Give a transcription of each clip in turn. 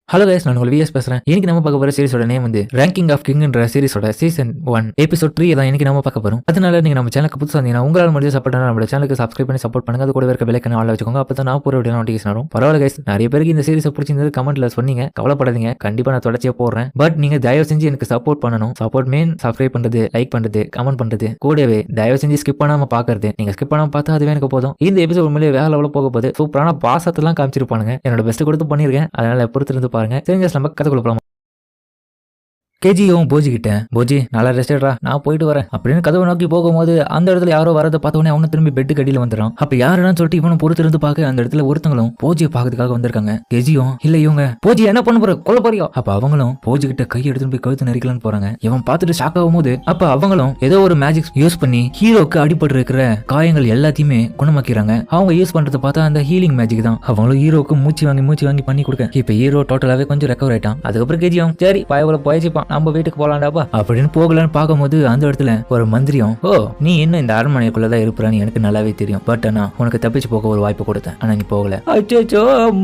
Hello guys, நான் உங்கள் vs பேசுறேன். இன்னைக்கு நம்ம பார்க்க போற சீரிஸோட நேம் வந்து ரேங்கிங் ஆஃப் கிங்ன்ற சீரிஸோட சீசன் 1 எபிசோட் 3 தான் இன்னைக்கு நம்ம பார்க்க போறோம். அதனால நீங்க நம்ம சேனலுக்கு புதுசா இருந்தீங்கன்னா உங்களால முடிஞ்ச சப்போர்ட் நம்ம சேனலுக்கு சப்ஸ்கிரைப் பண்ணி சப்போர்ட் பண்ணுங்க. அது கூட இருக்க பெல் ஐகானை ஆல்ல வச்சுக்கோங்க. அப்பதான் நான் போற வீடியோ நோட்டிஃபிகேஷன் வரும். பரவாயில்ல கைஸ், நிறைய பேருக்கு இந்த சீரிஸ் பிடிச்சிருந்தது கமெண்ட்ல சொன்னீங்க. கவலைப்படாதீங்க, கண்டிப்பா நான் தொடர்ச்சியா போடுறேன். பட் நீங்க தயவு செஞ்சு எனக்கு சப்போர்ட் பண்ணணும். சப்போர்ட் மீன் சப்ஸ்கிரைப் பண்றது, லைக் பண்றது, கமெண்ட் பண்றது, கூடவே தயவு செஞ்சு ஸ்கிப் பண்ணாம பாக்குறது. நீங்க ஸ்கிப் பண்ணாம பார்த்தா அதுவே எனக்கு போதும். இந்த எபிசோட் உண்மையிலேயே வேற லெவலில் போக போகுது. சூப்பரான பாசத்தெல்லாம் காமிச்சிருப்பானுங்க. என்னோட பெஸ்ட் கொடுத்து பண்ணிருக்கேன். அதனால பொறுத்து இருந்து பாருங்க. சரிங்க, நம்ம கதை கொடுக்கலாம். கேஜியும் போஜி கிட்ட, போஜி நல்லா ரெஸ்ட் எடுறா, நான் போயிட்டு வரேன் அப்படின்னு கதவை நோக்கி போகும்போது அந்த இடத்துல யாரோ வரதை பார்த்தவொடனே அவனும் திரும்பி பெட்டு கடியில வந்துடுறான். அப்ப யாருன்னு சொல்லிட்டு இவனும் பொறுத்து இருந்து பார்க்க அந்த இடத்துல ஒருத்தங்களும் போஜியை பாக்கிறதுக்காக வந்திருக்காங்க. கேஜியும் இல்ல இவங்க போஜி என்ன பண்ண போற, கொல்ல போறியோ? அப்ப அவங்களும் போஜி கிட்ட கை எடுத்துட்டு போய் கழுத்து நெரிக்கலான்னு போறாங்க. இவன் பார்த்துட்டு ஷாக் ஆகும் போது அப்ப அவங்களும் ஏதோ ஒரு மேஜிக் யூஸ் பண்ணி ஹீரோக்கு அடிபட்டு இருக்கிற காயங்கள் எல்லாத்தையுமே குணமாக்கிறாங்க. அவங்க யூஸ் பண்றதை பார்த்தா அந்த ஹீலிங் மேஜிக் தான். அவங்களும் ஹீரோக்கு மூச்சு வாங்கி பண்ணி கொடுக்க இப்ப ஹீரோ டோட்டலாவே கொஞ்சம் ரெக்கவர் ஆயிட்டான். அதுக்கப்புறம் கேஜியும் சரி பயவுல போயிச்சுப்பான், நம்ம வீட்டுக்கு போலாண்டாப்பா அப்படின்னு போகலான்னு பார்க்கும்போது அந்த இடத்துல ஒரு மந்திரியும், ஓ நீ இன்னும் இந்த அரண்மனைக்குள்ளதான் இருப்பான்னு எனக்கு நல்லாவே தெரியும். பட் ஆனா உனக்கு தப்பிச்சு போக ஒரு வாய்ப்பு கொடுத்தேன், ஆனா நீ போகல. அச்சோ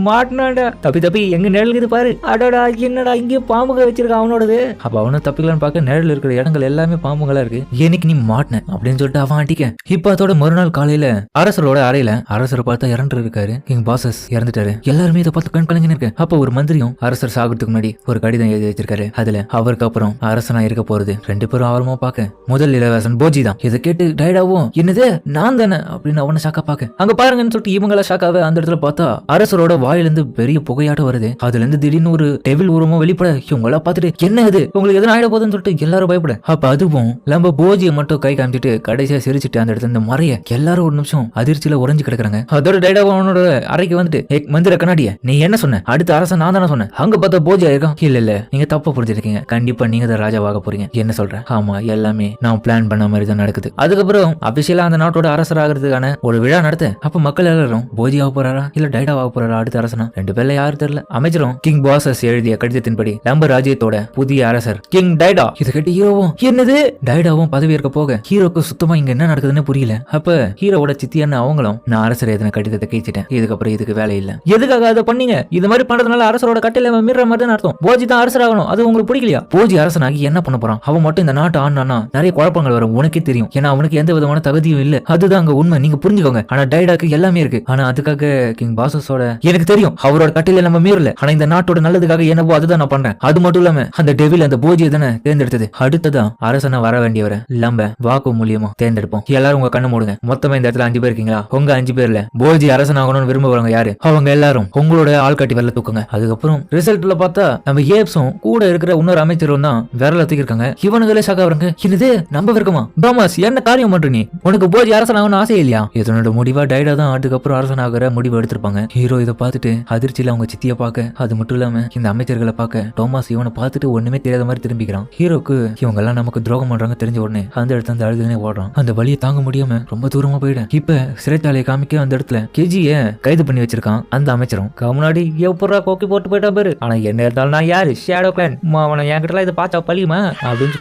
மாட்டினாடா, தப்பி எங்க நிழல் இது பாரு, அடடா என்னடா இங்கே பாம்புக வச்சிருக்க அவனோடது. அப்ப அவனும் தப்பிக்கலான்னு பார்க்க நிழல் இருக்கிற இடங்கள் எல்லாமே பாம்புகளா இருக்கு. எனக்கு நீ மாட்டின அப்படின்னு சொல்லிட்டு அவன் அடிக்க. இப்ப அதோட மறுநாள் காலையில அரசரோட அறையில அரசரை பார்த்தா இறந்து இருக்காரு. கிங் பாசஸ் இறந்துட்டாரு. எல்லாருமே இதை பார்த்து கண் கலங்கின்னு இருக்கு. அப்ப ஒரு மந்திரியும் அரசர் சாகிறதுக்கு முன்னாடி ஒரு கடிதம் எழுதி வச்சிருக்காரு. அதுல அவருக்கு அப்புறம் அரசனா இருக்க போறது 2 பேரும் ஆர்வமா பாக்க முதல் இளவரசன் போஜி தான். இதை கேட்டு டைடாவும் என்னது நான் தானே அப்படின்னு அவனை ஷாக்கா பாக்க அங்க பாருங்கன்னு சொல்லிட்டு இவங்கள ஷாக்காவே அந்த இடத்துல பார்த்தா அரசரோட வாயிலிருந்து பெரிய புகையாட்டம் வருது. அதுல இருந்து திடீர்னு ஒரு டெவில் உருவமும் வெளிப்பட இவங்கள பார்த்துட்டு என்ன இது உங்களுக்கு எதுவும் ஆயிட போகுதுன்னு சொல்லிட்டு எல்லாரும் பயப்பட அப்ப அதுவும் நம்ம போஜியை மட்டும் கை காமிச்சிட்டு கடைசியா சிரிச்சுட்டு அந்த இடத்துல இந்த மறைய எல்லாரும் ஒரு நிமிஷம் அதிர்ச்சியில உறைஞ்சு கிடக்குறாங்க. அதோட டைடாவும் அவனோட அறைக்கு வந்துட்டு மந்திர கண்ணாடிய நீ என்ன சொன்ன, அடுத்த அரசன் நான் தானே சொன்னேன். அங்க பார்த்தா போஜி ஆயிருக்கான். இல்ல நீங்க தப்பா புரிஞ்சிருக்கீங்க, கண்டிப்பா நீங்க ராஜாவாக போறீங்க. என்ன சொல்ற? ஆமா எல்லாமே நான் பிளான் பண்ண மாதிரி தான் நடக்குது. அதுக்கப்புறம் அபிஷியலா அந்த நாட்டோட அரசர் ஆகிறதுக்கான ஒரு விழா நடத்த அப்ப மக்கள் எல்லாரும் போஜி ஆக போறாரா இல்ல டைடா ஆக போறாரா அடுத்த அரசனா 2 பேர்ல யாரும் தெரியல. அமைச்சரும் கிங் பாசஸ் எழுதிய கடிதத்தின்படி லம்ப ராஜ்யத்தோட புதிய அரசர் கிங் டைடா. இதை கேட்டு ஹீரோவும் என்னது டைடாவும் பதவி ஏற்க போக ஹீரோக்கு சுத்தமா இங்க என்ன நடக்குதுன்னு புரியல. அப்ப ஹீரோவோட சித்தியான அவங்களும் நான் அரசர் எதன கடிதத்தை கேச்சிட்டேன், இதுக்கப்புறம் இதுக்கு வேலை இல்ல. எதுக்காக அதை பண்ணீங்க? இது மாதிரி பண்றதுனால அரசரோட கட்டையில மீற மாதிரி தான் அர்த்தம். போஜி தான் அரசர் ஆகணும், அது உங்களுக்கு பிடிக்கலையா? போஜி அரசனாகி என்ன பண்ண போறான்? அவன் மட்டும் இந்த நாட்டை ஆனானா நிறைய குழப்பங்கள் வரும், உனக்கே தெரியும். ஏன்னா அவனுக்கு எந்த விதமான தகுதியும் இல்ல. அதுதான் அங்க உண்மை, நீங்க புரிஞ்சுக்கோங்க. ஆனா டைடாக்கு எல்லாமே இருக்கு. ஆனா அதுக்காக கிங் பாசஸோட எனக்கு தெரியும் அவரோட கட்டையில நம்ம மீறல. ஆனா இந்த நாட்டோட நல்லதுக்காக என்னவோ அதுதான் நான் பண்றேன். அது மட்டும் இல்லாம அந்த டெவில் அந்த போஜியை தானே தேர்ந்தெடுத்தது. அடுத்ததான் அரசனா வர வேண்டியவரை லம்ப வாக்கு மூலியமா தேர்ந்தெடுப்போம். எல்லாரும் உங்க கண்ணு மூடுங்க. மொத்தமா இந்த இடத்துல 5 பேர் இருக்கீங்களா? உங்க 5 பேர்ல போஜி அரசனாகணும்னு விரும்புறவங்க யாரு? அவங்க எல்லாரும் உங்களோட ஆள்காட்டி வரல தூக்குங்க. அதுக்கப்புறம் ரிசல்ட்ல பார்த்தா நம்ம ஏப்ஸும் கூட இருக்கிற இன்னொரு அமைச்சரும் தான் விரல தூக்கிருக்காங்க. இவனுங்களே ஷாக் ஆகுறாங்க. என்னது நம்ம இருக்கமா? பாமாஸ் என்ன காரியம் பண்ற நீ? உனக்கு போஜி அரசனாகணும் ஆசை இல்லையா? இதனோட முடிவா டைடா தான் அதுக்கப்புறம் அரசனாகிற முடிவு எடுத்திருப்பாங்க. ஹீரோ இதை பார்த்துட்டு அதிர்ச்சியில அவங்க சித்திய பார்க்க, அது மட்டும் இல்லாம இந்த அமைச்சர்களை பார்க்க டோமாஸ் இவனை பார்த்துட்டு ஒண்ணுமே தெரியாத மாதிரி திரும்பிக்கிறான். ஹீரோக்கு இவங்க எல்லாம் நமக்கு துரோகம் பண்றாங்க தெரிஞ்ச உடனே அந்த இடத்துல அந்த அழுதுனே ஓடுறான். அந்த வலியை தாங்க முடியாம ரொம்ப தூரமா போயிட இப்ப சிறைச்சாலையை காமிக்க அந்த இடத்துல கேஜிய கைது பண்ணி வச்சிருக்கான் அந்த அமைச்சரும். முன்னாடி எப்படா கோக்கி போட்டு போயிட்டா பேரு. ஆனா என்ன இருந்தாலும் நான் யாரு ஷேடோ கிளான் அவனை என்கிட்ட இதை பார்த்தா பழியுமா அப்படின்னு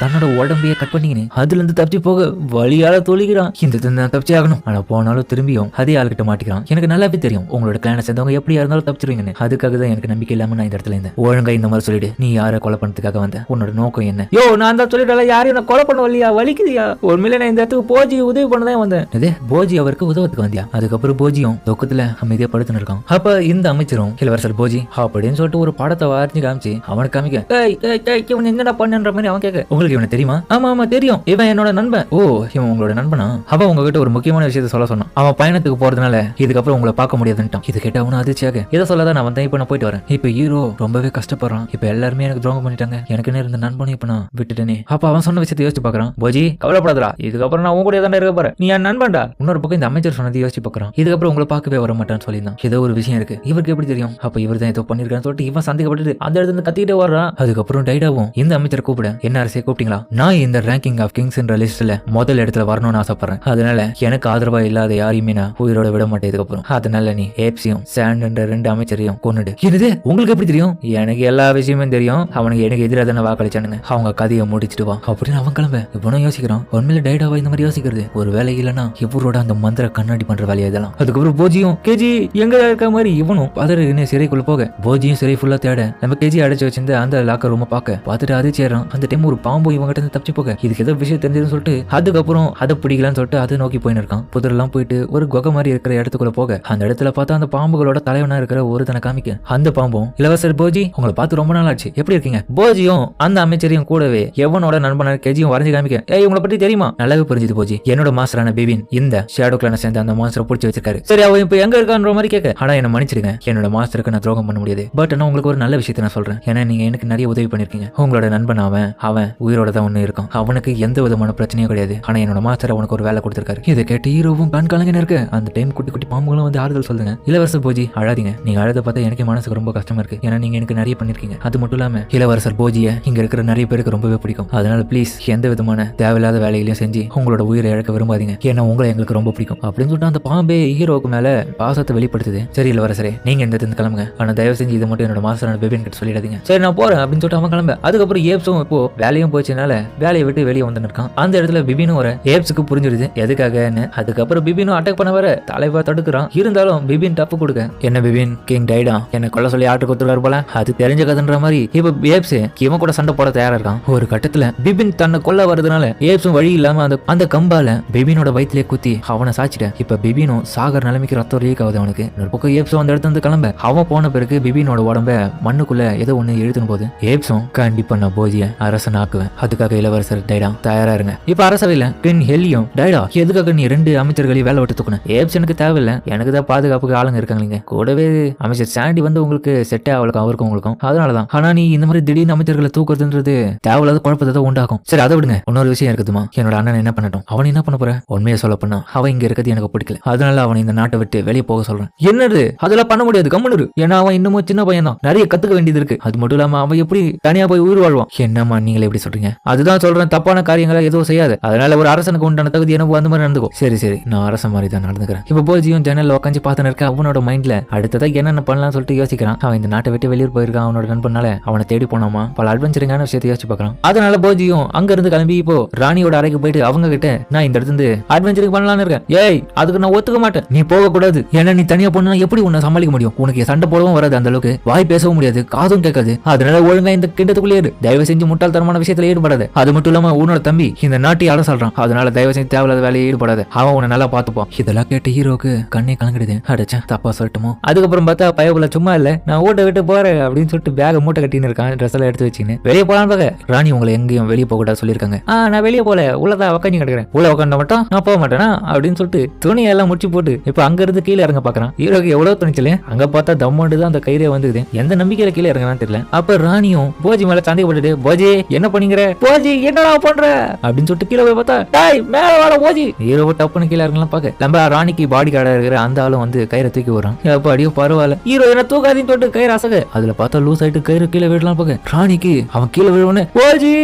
தன்னோட உடம்பையே கட் பண்ணிக்கினு அதுல இருந்து தப்பிச்சு போக வழியால தொழிக்கிறான். இந்த தப்பிச்சு ஆகணும். ஆனா போனாலும் திரும்பியும் அதே ஆள்கிட்ட மாட்டிக்கிறான். எனக்கு நல்லாவே தெரியும் உங்களோட கிளான சேர்ந்தவங்க எப்படியா இருந்தாலும் தப்பிச்சிருவீங்கன்னு. அதுக்காக தான் எனக்கு நம்பிக்கை இல்லாம நான் இந்த இடத்துல இருந்தேன். ஒழுங்கா இந்த மாதிரி சொல்லிடு, நீ யாரை கொலை பண்ணதுக்காக வந்த, உன்னோட நோக்கம் என்ன? யோ நான் தான் சொல்லிட்டு யாரையும் நான் கொலை பண்ண வரலையா, வலிக்குதியா? உண்மையில நான் இந்த இடத்துக்கு போஜி உதவி பண்ணதான் வந்தேன். இதே போஜி அவருக்கு உதவத்துக்கு வந்தியா? அதுக்கப்புறம் போஜியும் துக்கத்துல அமைதியா படுத்துன்னு இருக்கான். அப்ப இந்த அமைச்சரும் இளவரசர் போஜி அப்படின்னு சொல்லிட்டு ஒரு படத்தை வரைஞ்சு காமிச்சு அவனுக்கு காமிக்க என்னடா பண்ணுன்ற மாதிரி அவன் கேட்க, உங்களுக்கு இவனை தெரியுமா? ஆமா தெரியும், இவன் என்னோட நண்பன். ஓ இவன் உங்களோட நண்பனா? அவன் உங்ககிட்ட ஒரு முக்கியமான விஷயத்த சொல்ல சொன்னான். அவன் பயணத்துக்கு போறதுனால இதுக்கப்புறம் உங்களை பார்க்க முடியாதுன்ட்டான். இது கேட்ட அவனும் அதிர்ச்சியாக இதை சொல்லதான் நான் வந்தேன், இப்ப நான் போயிட்டு வரேன். இப்ப ஹீரோ ரொம்பவே கஷ்டப்படுறான். இப்ப எல்லாருமே எனக்கு துரோகம் பண்ணிட்டாங்க, எனக்கு இருந்த நண்பனை இப்ப நான் விட்டுட்டேனே. அப்ப அவன் சொன்ன விஷயத்தை யோசிச்சு பாக்குறான். போஜி கவலைப்படாதா, இதுக்கப்புறம் நான் உங்க கூட தான் இருக்க போறேன், நீ என் நண்பன்டா. இன்னொரு பக்கம் இந்த அமைச்சர் சொன்னதை யோசிச்சு பாக்குறான். இதுக்கப்புறம் உங்களை பார்க்கவே வர மாட்டான்னு சொல்லியிருந்தான். ஏதோ ஒரு விஷயம் இருக்கு, இவருக்கு எப்படி தெரியும்? அப்ப இவர் தான் ஏதோ பண்ணிருக்கான்னு சொல்லிட்டு இவன் சந்தேகப்பட்டு அந்த இடத்துல கத்திக்கிட்டே வர்றான். அதுக்கப்புறம் அப்புறம் டைடாவும் இந்த அமைச்சரை கூப்பிட, என்ன அரசே கூப்பிட்டீங்களா? நான் இந்த ரேங்கிங் ஆஃப் கிங்ஸ் என்ற லிஸ்ட்ல முதல் இடத்துல வரணும்னு ஆசைப்படுறேன். அதனால எனக்கு ஆதரவா இல்லாத யாரையுமே நான் உயிரோட விட மாட்டேன் இதுக்கப்புறம். அதனால நீ ஏப்ஸையும் சாண்ட் என்ற 2 அமைச்சரையும் கொன்னுடு. என்னது உங்களுக்கு எப்படி தெரியும்? எனக்கு எல்லா விஷயமே தெரியும். அவனுக்கு எனக்கு எதிராக தானே வாக்களிச்சானுங்க. அவங்க கதையை முடிச்சிட்டு வா அப்படின்னு அவன் கிளம்ப. இவனும் யோசிக்கிறான், உண்மையில டைடாவா இந்த மாதிரி யோசிக்கிறது ஒரு வேலை இல்லைன்னா இவரோட அந்த மந்திர கண்ணாடி பண்ற வேலையை இதெல்லாம். அதுக்கப்புறம் போஜியும் கேஜி எங்க இருக்க மாதிரி இவனும் பதறின்னு சிறைக்குள்ள போக, போஜியும் சிறை ஃபுல்லா தேட நம்ம கேஜி அடைச்சு வச்சிருந்த அந்த லாக்கர் ரூமை பார்த்துட்டு அதே சேரான். அந்த டைம் ஒரு பாம்பு இவங்கிட்ட இருந்து தப்பிச்சு போக, இதுக்கு ஏதோ விஷயம் தெரிஞ்சதுன்னு சொல்லிட்டு அதுக்கப்புறம் அதை பிடிக்கலான்னு சொல்லிட்டு அதை நோக்கி போயின்னு இருக்கான். புதரெல்லாம் போயிட்டு ஒரு குகை மாதிரி இருக்கிற இடத்துக்குள்ள போக, அந்த இடத்துல பார்த்தா அந்த பாம்புகளோட தலைவனா இருக்கிற ஒருத்தனை காமிக்க, அந்த பாம்பும் இளவரசர் போஜி உங்களை பார்த்து ரொம்ப நாள் ஆச்சு, எப்படி இருக்கீங்க? போஜியும் அந்த அமைச்சரையும் கூடவே எவனோட நண்பனான கேஜியும் வரைஞ்சு காமிக்க, ஏய் உங்களை பத்தி தெரியுமா? நல்லாவே புரிஞ்சுது போஜி, என்னோட மாஸ்டரான பிபின் இந்த ஷேடோ கிளான சேர்ந்து அந்த மாஸ்டரை பிடிச்சி வச்சிருக்காரு. சரி அவன் இப்ப எங்க இருக்கான்ற மாதிரி கேட்க, ஆனா என்ன மன்னிச்சிடுங்க, என்னோட மாஸ்டருக்கு நான் துரோகம் பண்ண முடியாது. பட் நான் உங்களுக்கு ஒரு நல்ல விஷயத்தை நான் சொல்றேன். ஏன்னா நீங்க எனக்கு நிறைய உதவி பண்ணிருக்கீங்க. உங்களோட நண்பன் அவன் உயிரோட தான் ஒண்ணு இருக்கான். அவனுக்கு எந்த விதமான பிரச்சனையும் கிடையாது. ஆனா என்னோட மாஸ்டர் அவனுக்கு ஒரு வேலை கொடுத்திருக்காரு. இதை கேட்டு ஹீரோவும் கண் கலங்க இருக்கு. அந்த டைம் குட்டி குட்டி பாம்புகளும் வந்து ஆறுதல் சொல்லுங்க. இளவரசர் போஜி அழாதீங்க, நீங்க அழுத பார்த்தா எனக்கு மனசுக்கு ரொம்ப கஷ்டமா இருக்கு. ஏன்னா நீங்க எனக்கு நிறைய பண்ணிருக்கீங்க. அது மட்டும் இல்லாம இளவரசர் போஜியை இங்க இருக்கிற நிறைய பேருக்கு ரொம்பவே பிடிக்கும். அதனால பிளீஸ் எந்த விதமான தேவையில்லாத வேலைகளையும் செஞ்சு உங்களோட உயிரை இழக்க விரும்பாதீங்க. ஏன்னா உங்களை எங்களுக்கு ரொம்ப பிடிக்கும் அப்படின்னு சொல்லிட்டு அந்த பாம்பே ஹீரோவுக்கு மேல பாசத்தை வெளிப்படுத்துது. சரி இளவரசரே, நீங்க இந்த இடத்துல கிளம்புங்க. ஆனா தயவு செஞ்சு இதை மட்டும் என்னோட மாஸ்டரான பேபின் கிட்ட சொல்லிடாதீங்க. சரி நான் போறேன் அப்படின்னு சொல்லிட்டு அவன் கிளம்ப. அதுக்கப்புறம் ஏப்ஸும் இப்போ வேலையும் போச்சுனால வேலையை விட்டு வெளியே வந்து இருக்கான். அந்த இடத்துல பிபினும் வர ஏப்ஸுக்கு புரிஞ்சிருது எதுக்காகன்னு. அதுக்கப்புறம் பிபினும் அட்டாக் பண்ண வர தலைவா தடுக்கிறான். இருந்தாலும் பிபின் தப்பு கொடுக்க, என்ன பிபின் கிங் டைடா என்ன கொல்ல சொல்லி ஆட்டு கொடுத்துருக்காரு போல, அது தெரிஞ்ச கதைன்ற மாதிரி இப்ப ஏப்ஸ் இவன் கூட சண்டை போட தயாரா இருக்கான். ஒரு கட்டத்துல பிபின் தன்னை கொல்ல வரதுனால ஏப்ஸும் வழி இல்லாம அந்த கம்பால பிபினோட வயிற்றுலயே குத்தி அவனை சாச்சிட்ட. இப்ப பிபினும் சாகர் நிலைமைக்கு ரத்தம் லீக் ஆகுது அவனுக்கு. ஒரு பக்கம் ஏப்ஸும் அந்த இடத்துல இருந்து கிளம்ப, அவன் போன பிறகு பிபினோட உடம்ப மண்ணுக்குள்ள ஏதோ ஒண்ணு இழுத்துன்னு போது ஏப்ஸும் கண்டிப்பா நான் போஜிய அரசன் ஆக்குவேன், அதுக்காக இளவரசர் டைடா தயாரா இருங்க. இப்ப அரசவையில கின் ஹெல்லியும் டைடா எதுக்காக நீ 2 அமைச்சர்களையும் வேலை விட்டு தூக்கணும்? ஏப்ஸ் எனக்கு தேவையில்லை, எனக்கு தான் பாதுகாப்புக்கு ஆளுங்க இருக்காங்க. கூடவே அமைச்சர் சாண்டி வந்து உங்களுக்கு செட்டே அவளுக்கும் அவருக்கும் உங்களுக்கும், அதனாலதான். ஆனா நீ இந்த மாதிரி திடீர்னு அமைச்சர்களை தூக்குறதுன்றது தேவையில்லாத குழப்பத்தை தான் உண்டாகும். சரி அதை விடுங்க, இன்னொரு விஷயம் இருக்குதுமா, என்னோட அண்ணன் என்ன பண்ணட்டும்? அவன் என்ன பண்ண போற? உண்மையை சொல்ல பண்ணா அவன் இங்க இருக்கிறது எனக்கு பிடிக்கல. அதனால அவன் இந்த நாட்டை விட்டு வெளியே போக சொல்றேன். என்னது அதெல்லாம் பண்ண முடியாது, கம்முனு. ஏன்னா அவன் இன்னமும் சின்ன பையன் தான், நிறைய கத்துக்க வேண்டியது இருக்கு. அது மட்டும் இல்லாம அவன் எப்படி தனியா போய் உயிர் வாழ்வான்? என்னம்மா நீங்களே எப்படி சொல்றீங்க? அதுதான் சொல்றேன், தப்பான காரியங்களை எதுவும் செய்யாது. அதனால ஒரு அரசனுக்கு உண்டான தகுதி எனக்கு அந்த மாதிரி நடந்துக்கும். சரி சரி நான் அரசன் மாதிரி தான் நடந்துக்கிறேன். இப்ப போஜியும் ஜன்னல்ல உட்காந்து பார்த்துன்னு இருக்க. அவனோட மைண்ட்ல அடுத்ததா என்னென்ன பண்ணலாம் சொல்லிட்டு யோசிக்கிறான். அவன் இந்த நாட்டை விட்டு வெளியூர் போயிருக்கான். அவனோட நண்பனால அவனை தேடி போனோமா பல அட்வென்ச்சரிங்கான விஷயத்தை யோசிச்சு பார்க்கலாம். அதனால போஜியும் அங்க இருந்து கிளம்பி இப்போ ராணியோட அறைக்கு போயிட்டு அவங்க கிட்ட, நான் இந்த இடத்துல இருந்து அட்வென்ச்சரிங் பண்ணலாம்னு இருக்கேன். ஏய் அதுக்கு நான் ஒத்துக்க மாட்டேன், நீ போக கூடாது. ஏன்னா நீ தனியா போனா எப்படி உன்னை சமாளிக்க முடியும்? உனக்கு சண்டை போடவும் வராது, அந்த அளவுக்கு வாய் பேசவும் முடியாது, காதும் கேட்காது. அதனால ஒழுங்கா இந்த கிண்டத்துக்குள்ளே இரு. தயவு செஞ்சு முட்டாள்தனமான விஷயத்துல ஈடுபடாது. அது மட்டும் இல்லாம உன்னோட தம்பி இந்த நாட்டை ஆட சொல்றான். அதனால தயவு செஞ்சு தேவையில்லாத வேலையை ஈடுபடாது. அவன் உன்னை நல்லா பாத்துப்பான். இதெல்லாம் கேட்டு ஹீரோக்கு கண்ணே கலங்கிடுது. அடைச்சேன் தப்பா சொல்லட்டுமோ. அதுக்கப்புறம் பார்த்தா பயபுல சும்மா இல்ல, நான் ஊட்ட விட்டு போறேன் அப்படின்னு சொல்லிட்டு பேக மூட்டை கட்டின்னு இருக்கான். ட்ரெஸ் எல்லாம் எடுத்து வச்சுன்னு வெளியே போலான்னு பாக்க, ராணி உங்களை எங்கேயும் வெளியே போக கூடாது சொல்லியிருக்காங்க. நான் வெளியே போல, உள்ளதான் உட்காந்து கிடக்குறேன். உள்ள உட்காந்த மட்டும் நான் போக மாட்டேனா அப்படின்னு சொல்லிட்டு துணியெல்லாம் முடிச்சு போட்டு இப்ப அங்க இருந்து கீழே இறங்க பாக்குறான். ஹீரோக்கு எவ்வளவு துணிச்சல, அங்க பார்த்தா தம்மோண்டு தான் அந்த கயிறே வந்துது. எந்த நம்பிக்கையில கீழே இறங்கலாம் தெரியல. அப்ப ராணியும் போஜி மேல சண்டை போட்டுட்டு, போஜி என்ன பண்ணீங்க? போஜி என்னடா பண்ற அப்படின்னு சொல்லிட்டு கீழே போய் பார்த்தா, டாய் மேல வாட போஜி. ஹீரோ டப்புன்னு கீழே இறங்கலாம் பாக்க, நம்ம ராணிக்கு பாடி கார்டா இருக்கிற அந்த ஆளும் வந்து கயிறை தூக்கி வரான். அப்ப அடியோ பரவாயில்ல, ஹீரோ என்ன தூக்காதீன்னு சொல்லிட்டு கயிறு அசக. அதுல பார்த்தா லூஸ் ஆயிட்டு கயிறு கீழே விடலாம் பாக்க, ராணிக்கு அவன் கீழே விழுவனே போஜி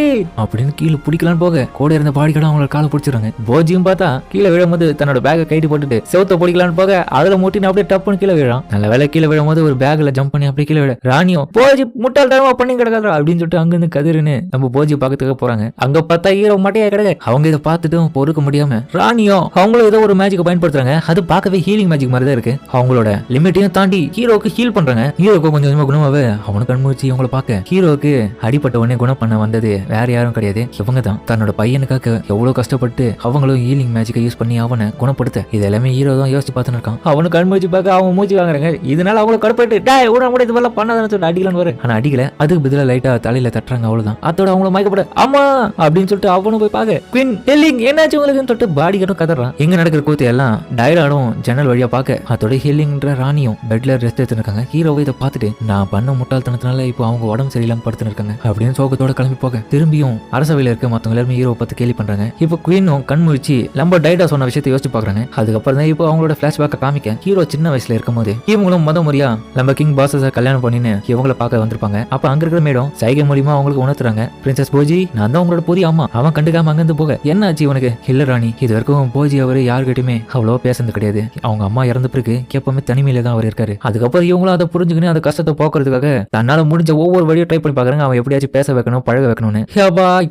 அப்படின்னு கீழே பிடிக்கலான்னு போக, கூட இருந்த பாடி கார்டு அவங்களோட காலை பிடிச்சிருங்க. போஜியும் பார்த்தா கீழே விழும்போது தன்னோட பேக்கை கைட்டு போட்டுட்டு செவத்தை பிடிக்கலான்னு போக, அதுல முட்டின்னு அப்படியே டப்புன்னு கீழே விழான். நல்ல வேலை கீழே விழும்போது ஒரு பேக்ல ஜம்ப் பண்ணி அப்படியே கீழே விட, ராணியும் போஜி முட்டாள் தரமா பண்ணி கிடக்காதா அப்படின்னு சொல்லிட்டு அங்க இருந்து கதிர்னு நம்ம போஜி பாக்கிறதுக்கு போறாங்க. அங்க பார்த்தா ஹீரோ மட்டையா கிடக்கு. அவங்க இதை பார்த்துட்டும் பொறுக்க முடியாம ராணியும் அவங்களும் ஏதோ ஒரு மேஜிக் பயன்படுத்துறாங்க. அது பார்க்கவே ஹீலிங் மேஜிக் மாதிரி தான் இருக்கு. அவங்களோட லிமிட்டையும் தாண்டி ஹீரோக்கு ஹீல் பண்றாங்க. ஹீரோக்கு கொஞ்சம் கொஞ்சமா குணமாவே அவனுக்கு கண்மூச்சி அவங்கள பார்க்க, ஹீரோக்கு அடிப்பட்ட உடனே குணம் பண்ண வந்தது வேற யாரும் கிடையாது, இவங்க தான். தன்னோட பையனுக்காக எவ்வளவு கஷ்டப்பட்டு அவங்களும் ஹீலிங் மேஜிக்கை யூஸ் பண்ணி அவனை குணப்படுத்த, இது எல்லாமே ஹீரோ தான் யோசிச்சு பார்த்துன்னு இருக்கான். அவனு கண்மூச்சி பார்க்க அவன் மூச்சு வாங்குறாங்க. இதனால அவங்களை கடுப்பாயிட்டு டேய் உட கூட இது மாதிரிலாம் பண்ணாதான்னு சொல்லிட்டு அடிக்கலான்னு வர, ஆனா அடிக்கல. அதுக்கு பதிலா லைட்டா தலையில தட்டுறாங்க, அவ்வளவுதான். அதோட அவங்கள மயக்கப்பட அம்மா அப்படின்னு சொல்லிட்டு அவனும் போய் பாக்க, குயின் ஹெல்லிங் என்னாச்சு உங்களுக்குன்னு சொல்லிட்டு பாடி கட்டும் கதறான். எங்க நடக்கிற கூத்து எல்லாம் டைலாடும் ஜன்னல் வழியா பாக்க, அதோட ஹெல்லிங்ன்ற ராணியும் பெட்ல ரெஸ்ட் எடுத்துன்னு இருக்காங்க. ஹீரோவை இதை பார்த்துட்டு, நான் பண்ண முட்டாள்தனத்தினால இப்போ அவங்க உடம்பு சரியில்லாம படுத்துன்னு இருக்காங்க அப்படின்னு சோகத்தோட கிளம்பி போக, திரும்பியும் அரசவையில இருக்க மத்தவங்க எல்லாருமே ஹீரோவை பார்த்து கேள்வி பண்றாங்க. இப்போ குயினும் கண்முழிச்சு நம்ம டைடா சொன்ன விஷயத்தை யோசிச்சு பாக்குறாங்க. அதுக்கப்புறம் தான் இப்போ அவங்களோட பிளாஷ்பேக்கை காமிக்க, ஹீரோ சின்ன வயசுல இருக்கும் போது இவங்களும் முத முறையா நம்ம கிங் பாசஸ கல்யாணம் பண்ணின்னு இவங்களை பார்க்க வந்திருப்பாங்க. அப்ப அங்க இருக்கிற மேடம் அப்புறம் சைகை மூலியமா அவங்களுக்கு உணர்த்துறாங்க, பிரின்சஸ் போஜி நான் தான் உங்களோட புதிய அம்மா. அவன் கண்டுக்காம அங்கிருந்து போக என்ன ஆச்சு இவனுக்கு? இல்ல ராணி, இது வரைக்கும் போஜி அவரு யாருக்கிட்டுமே அவ்வளவா பேசுறது கிடையாது. அவங்க அம்மா இறந்த பிறகு எப்பவுமே தனிமையில தான் அவர் இருக்காரு. அதுக்கப்புறம் இவங்களும் அதை புரிஞ்சுக்கின்னு அந்த கஷ்டத்தை போக்குறதுக்காக தன்னால முடிஞ்ச ஒவ்வொரு வழியும் ட்ரை பண்ணி பாக்குறாங்க. அவன் எப்படியாச்சும் பேச வைக்கணும், பழக வைக்கணும்னு.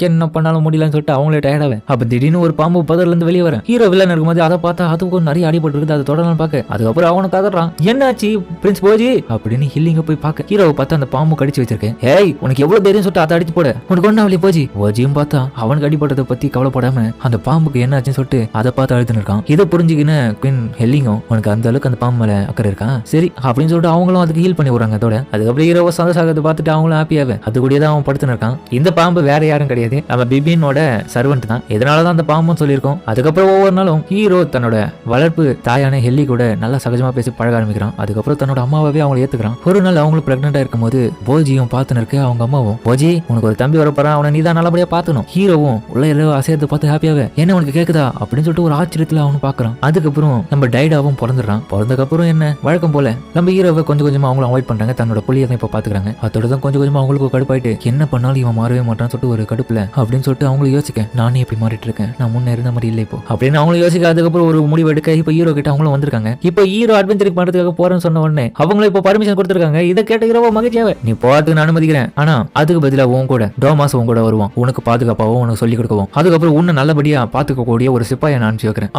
என்ன பண்ணாலும் முடியலன்னு சொல்லிட்டு அவங்களே டயர்டாவே. அப்ப திடீர்னு ஒரு பாம்பு பதர்ல இருந்து வெளியே வர ஹீரோ வில்லன் இருக்கும்போது அதை பார்த்தா அதுக்கும் நிறைய அடிபட்டு இருக்குது. அதை தொடரலாம் பார்க்க அதுக்கப்புறம் அவனை கதறான், என்னாச்சு பிரின்ஸ் போஜி அப்படின்னு ஹில்லிங்க போய் பார்க்க ஹீரோவை பார்த்து அந்த பாம்பு கடிச்சு வச்சிருக்கேன். ஏய் உனக்கு எவ்வளவு தைரியம் சொல்லிட்டு அதை அடிச்சு போட, உனக்கு ஒண்ணு அவளி போஜி. போஜியும் பார்த்தா அவனுக்கு அடிபட்டதை பத்தி கவலைப்படாம அந்த பாம்புக்கு என்ன ஆச்சுன்னு சொல்லிட்டு அதை பார்த்து அழுதுன்னு இருக்கான். இதை புரிஞ்சுக்கின்னு குயின் ஹெல்லிங்கும் உனக்கு அந்த அளவுக்கு அந்த பாம்பு மேல அக்கறை இருக்கான் சரி அப்படின்னு சொல்லிட்டு அவங்களும் அதுக்கு ஹீல் பண்ணி விடுறாங்க. அதோட அதுக்கப்புறம் ஹீரோவை சந்தோஷத்தை பார்த்துட்டு அவங்களும் ஹாப்பியாவே அது கூட தான் அவன் படுத்துன்னு இருக்கான். இந்த பாம்பு வேற யாரும் கிடையாது, நம்ம பிபினோட சர்வெண்ட் தான். இதனாலதான் அந்த பாம்பும் சொல்லியிருக்கோம். அதுக்கப்புறம் ஒவ்வொரு நாளும் ஹீரோ தன்னோட வளர்ப்பு தாயான ஹெல்லி கூட நல்லா சகஜமா பேசி பழக ஆரம்பிக்கிறான். அதுக்கப்புறம் தன்னோட அம்மாவே அவங்க ஏத்துக்கிறான். ஒரு நாள் அவங்களும் பிரெக்னெண்டா இருக்கும் போது போஜியும் பார்த்துன்னு இருக்க அவங்க அம்மாவும், போஜி உனக்கு ஒரு தம்பி வரப்போறான், அவனை நீ தான் நல்லபடியா பாத்துக்கணும். ஹீரோவும் உள்ள எல்லாம் அசையத்தை பார்த்து ஹாப்பியாவே என்ன உனக்கு கேக்குதா அப்படின்னு சொல்லிட்டு ஒரு ஆச்சரியத்துல அவனு பாக்குறான். அதுக்கப்புறம் நம்ம டைடாவும் பிறந்துடுறான். பிறந்ததுக்கப்புறம் என்ன வழக்கம் போல நம்ம ஹீரோவை கொஞ்சம் கொஞ்சமா அவங்களும் அவாய்ட் பண்றாங்க. தன்னோட புள்ளியை தான் இப்ப பாத்துக்கிறாங்க. அதோட தான் கொஞ்சம் கொஞ்சமா அவங்களுக்கு கடுப்பாயிட்டு என்ன பண்ணாலும் இவன் மாறவே மாட்டான்னு சொல்லிட்டு ஒரு கடுப்புல அப்படின்னு சொல்லிட்டு அவங்களும் யோசிக்க, நானே இப்படி மாறிட்டு இருக்கேன், நான் முன்னே இருந்த மாதிரி இல்லை இப்போ அப்படின்னு அவங்களும் யோசிக்க. அதுக்கப்புறம் ஒரு முடிவு எடுக்க இப்ப ஹீரோ கிட்ட அவங்களும் வந்திருக்காங்க. இப்போ ஹீரோ அட்வென்ச்சருக்கு பண்றதுக்காக போறேன்னு சொன்ன உடனே அவங்களும் இப்போ பர்மிஷன் கொடுத்துருக்காங்க. இதை கேட்ட ஹீரோவா மகிழ்ச்சியாவே நீ போறதுக்கு நான் அனுமதிக்கிறேன், ஆனா அதுக்கு பதிலா உன் கூட டோமாஸ் உன் கூட வருவான், உனக்கு பாதுகாப்பாவும் உனக்கு சொல்லி கொடுக்கவும், அதுக்கப்புறம் உன்னை நல்லபடியா பாத்துக்கக்கூடிய ஒரு சிப்பாயை நான் அனுப்பிச்சு வைக்கிறேன்.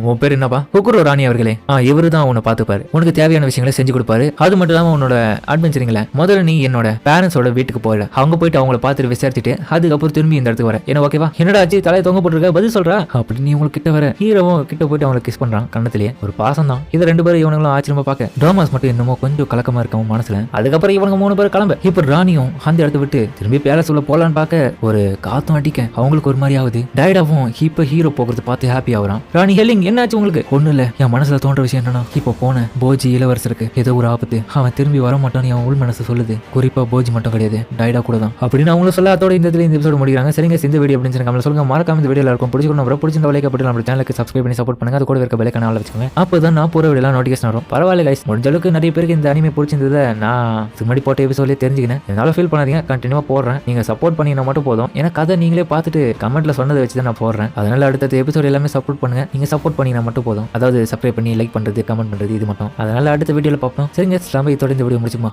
உன் பேர் என்னப்பா? குக்குரோ ராணி அவர்களே. இவரு தான் உன்னை பாத்துப்பாரு, உனக்கு தேவையான விஷயங்களை செஞ்சு கொடுப்பாரு. அது மட்டும் இல்லாம உன்னோட அட்வென்ச்சரிங்கள முதல்ல நீ என்னோட பேரண்ட்ஸோட வீட்டுக்கு போயிட, அவங்க போயிட்டு அவங்கள பார்த்துட்டு விசாரிச்சுட்டு அதுக்கப்புறம் திரும்பி இந்த இடத்துக்கு வர என்ன ஓகேவா? என்னடா ஆச்சு தலையை தொங்க போட்டுருக்க, பதில் சொல்றா அப்படின்னு உங்களுக்கு கிட்ட வர ஹீரோவும் கிட்ட போயிட்டு அவங்களை கிஸ் பண்றான். கண்ணத்திலேயே ஒரு பாசம் தான். இது ரெண்டு பேரும் இவனுங்களும் ஆச்சரியமா பார்க்க டோமாஸ் மட்டும் இன்னமும் கொஞ்சம் கலக்கமா இருக்கும் மனசுல. அதுக்கப்புறம் இவங்க 3 பேர் கிளம்ப இப்ப ராணியும் அந்த இடத்த விட்டு திரும்பி பேலஸ் உள்ள போலான்னு பார்க்க ஒரு காத்தும் அடிக்க அவங்களுக்கு ஒரு மாதிரி ஆகுது. டைடாவும் இப்ப ஹீரோ போகிறது பார்த்து ஹாப்பி ஆகுறான். ராணி ஹெல்லிங் என்னாச்சு உங்களுக்கு? ஒண்ணு இல்ல, என் மனசுல தோன்ற விஷயம் என்னன்னா இப்போ போன போஜி இளவரசருக்கு ஏதோ ஒரு ஆபத்து, அவன் திரும்பி வர மாட்டான்னு அவன் உள் மனசு சொல்லுது. குறிப்பா போஜி மட்டும் கிடையாது, டைடா கூட தான் அப்படின்னு அவங்களும் சொல்ல. அதோட இந்த எபிசோட் முடிக்கிறாங்க. சரிங்க, இந்த வீடியோ அப்படின்னு சொல்லி சொல்லுங்க. மறக்காம இந்த வீடியோல இருக்கும் பிடிச்சிக்கணும், பிடிச்சிருந்த லைக் போட்டு நம்ம சேனலுக்கு சப்ஸ்கிரைப் பண்ணி சப்போர்ட் பண்ணுங்க. அது கூட இருக்க பெல் ஐகானை வச்சுக்கோங்க, அப்பதான் நான் போற வீடியோலாம் நோட்டிஃபிகேஷன் வரும். பரவாயில்ல கைஸ், முடிஞ்ச அளவுக்கு நிறைய பேருக்கு இந்த அனிமே பிடிச்சிருந்ததை நான் முன்னாடி போட்ட எபிசோட்லேயே தெரிஞ்சுக்கினேன். என்னால ஃபீல் பண்ணாதீங்க, கண்டினியூவா போடுறேன். நீங்க சப்போர்ட் பண்ணினா மட்டும் போதும். ஏன்னா கதை நீங்களே பார்த்துட்டு கமெண்ட்ல சொன்னதை வச்சு தான் நான் போடுறேன். அதனால அடுத்த எபிசோட் எல்லாமே சப்போர்ட் பண்ணுங்க. நீங்க சப்போர்ட் பண்ணினா மட்டும் போதும். அதாவது சப்ஸ்கிரைப் பண்ணி லைக் பண்றது, கமெண்ட் பண்றது, இது மட்டும். அதனால அடுத்த வீடியோல பார்ப்போம். சரிங்க, இதோட இந்த வீடியோ முடிச்சுமா.